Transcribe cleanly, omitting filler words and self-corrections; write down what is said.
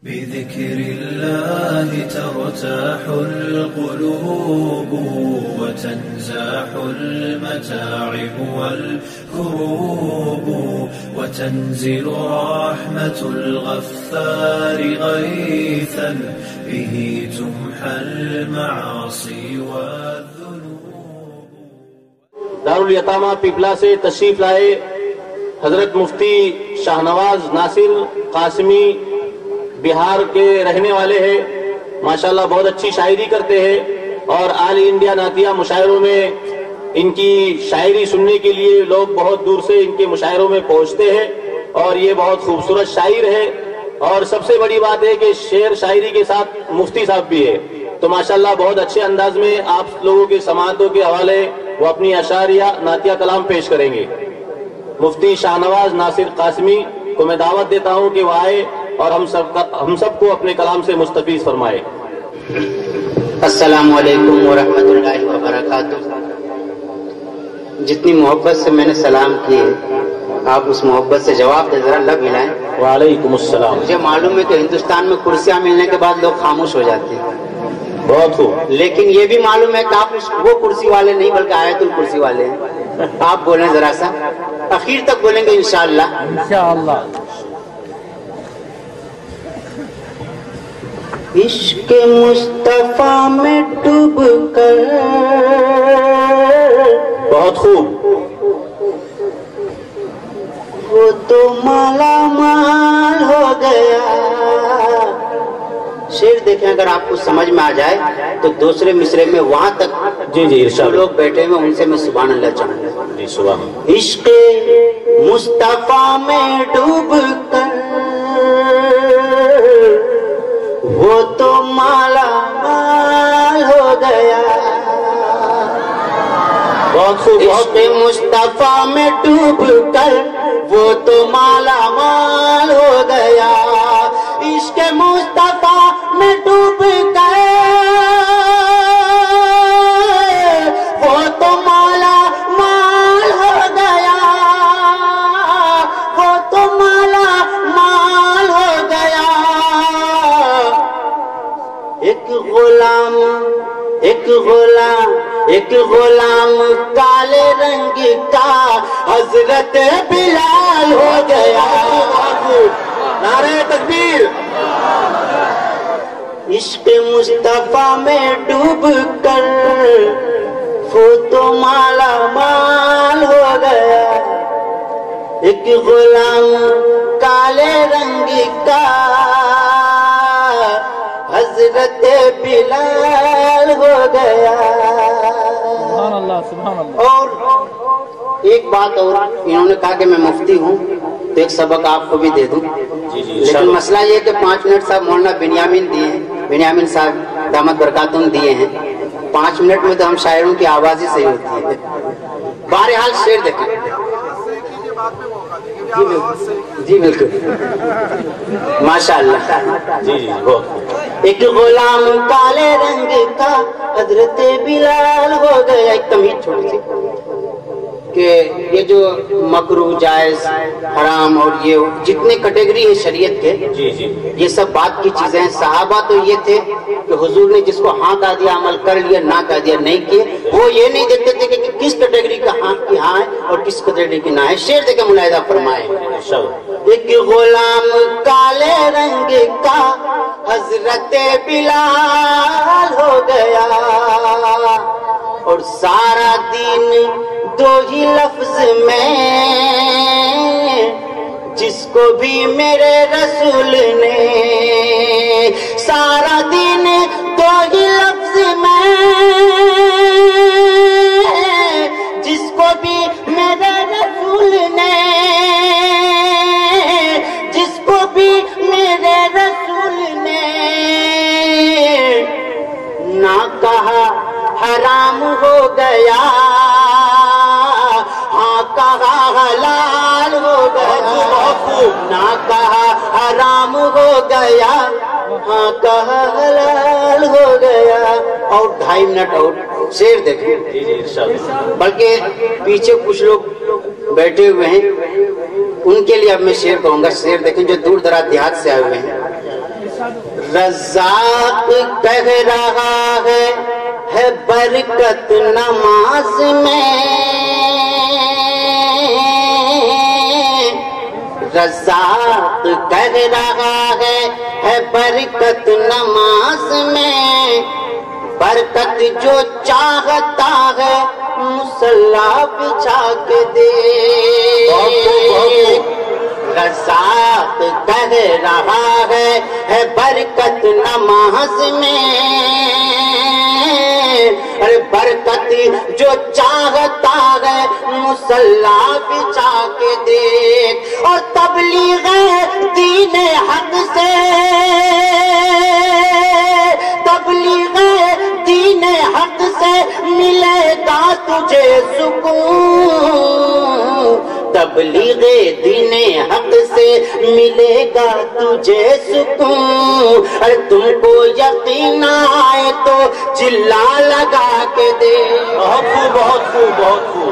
بذكر الله ترتاح القلوب وتنزاح المتاعب والكروب وتنزل رحمة الغفار غيثا به تمحى المعاصي والذنوب. دارالیتامہ پیپلا سے تشریف لائے حضرت مفتی شاہنواز ناصر قاسمی بہار کے رہنے والے ہیں. ماشاءاللہ بہت اچھی شاعری کرتے ہیں اور آل انڈیا نعتیہ مشاعروں میں ان کی شاعری سننے کے لیے لوگ بہت دور سے ان کے مشاعروں میں پہنچتے ہیں اور یہ بہت خوبصورت شاعر ہے. اور سب سے بڑی بات ہے کہ شعر شاعری کے ساتھ مفتی صاحب بھی ہے. تو ماشاءاللہ بہت اچھے انداز میں آپ لوگوں کے سماعتوں کے حوالے وہ اپنی اشعار یا نعتیہ کلام پیش کریں گے. مفتی شاہنواز ناصر قاسمی کو میں دعوت دیتا ہوں کہ وہ آئے اور ہم سب کو اپنے کلام سے مستفیض فرمائے. السلام علیکم ورحمۃ اللہ وبرکاتہ. جتنی محبت سے میں نے سلام کیے آپ اس محبت سے جواب دے ذرا لب ہلائیں. وعلیکم السلام. مجھے معلوم ہے کہ ہندوستان میں کرسیاں ملنے کے بعد لوگ خاموش ہو جاتے ہیں بہت خوب. لیکن یہ بھی معلوم ہے کہ آپ وہ کرسی والے نہیں بلکہ آیت الکرسی والے ہیں. آپ بولیں ذرا سا, اخیر تک بولیں گے انشاءاللہ. انشاءاللہ. عشق مصطفیٰ میں ڈوب کر بہت خوب. وہ تو مالا مال ہو گیا. شعر دیکھیں اگر آپ کو سمجھ میں آ جائے تو دوسرے مصرے میں وہاں تک جی ارشاد. جو لوگ بیٹھے ہوئے ان سے میں سبحان اللہ چاہوں گا. جی سبحان. عشق مصطفیٰ میں ڈوب کر وہ تو مالا مال ہو گیا. بہت خوب. عشق مصطفیٰ میں ڈوب کر وہ تو مالا مال ہو گیا. عشق مصطفیٰ میں ڈوب کر وہ تو مالا مال ہو گیا. وہ تو مالا مال ہو گیا. ایک غلام کالے رنگ کا حضرت بلال ہو گیا. نعرہ تکبیر. عشق مصطفیٰ میں ڈوب کر وہ تو مالا مال ہو گیا. ایک غلام کالے رنگ کا حضرت بلال ہو گیا. سبحان اللہ سبحان اللہ. اور ایک بات اور, انہوں نے کہا کہ میں مفتی ہوں تو ایک سبق آپ کو بھی دے دوں. لیکن مسئلہ یہ کہ 5 منٹ صاحب مولانا بنیامین دیے ہیں, بنیامین صاحب دامت برکاتہم دیے ہیں. 5 منٹ میں تو ہم شاعروں کی آواز ہی صحیح ہوتی ہے. بہرحال شعر دیکھیں. جی بالکل ماشاءاللہ. جی بہت. ایک غلام کالے رنگ کا حضرت بلال ہو گیا. ایک تمہید چھوٹی سی کہ یہ جو مکروہ جائز حرام اور یہ جتنے کیٹیگری ہیں شریعت کے, یہ سب بات کی چیزیں ہیں. صحابہ تو یہ تھے کہ حضور نے جس کو ہاں کہہ دیا عمل کر لیا, نہ کہہ دیا نہیں کیے. وہ یہ نہیں دیکھتے تھے کہ کس کیٹیگری کا ہاں کی ہاں ہے اور کس کیٹیگری کی نہ ہے. شعر دے کے ملاحظہ فرمائے. ایک غلام کالے رنگ کا حضرت بلال ہو گیا اور سارا دین 2 ہی لفظ میں جس کو بھی میرے رسول نے. سارا دین 2 ہی لفظ میں جس کو بھی میرے رسول نے, جس کو بھی میرے رسول نے نہ کہا حرام ہو گیا, ہاں کہا حلال ہو گیا. نہ کہا حرام ہو گیا, ہاں کہا حلال ہو گیا. اور 2.5 منٹ اور شعر دیکھیں. بلکہ پیچھے کچھ لوگ بیٹھے ہوئے ہیں ان کے لیے اب میں شعر کہوں گا. شعر دیکھیں جو دور دراز دیہات سے آئے ہوئے ہیں. رزاق کہہ رہا ہے برکت نماز میں، رزاق کہہ رہا ہے برکت نماز میں، برکت جو چاہتا ہے مصلا بچھا کے دے، رزاق کہہ رہا ہے برکت نماز میں، ارے برکت جو چاہتا ہے مصلا بچھا کے دیکھ، اور تبلیغ دین حق سے، تبلیغ دین حق سے ملے گا تجھے سکون، تبلیغ دین حق سے ملے گا تجھے سکون، ارے تم کو یقین آئے تو چلا لگا کے دے، بہت خوب بہت خوب بہت خوب۔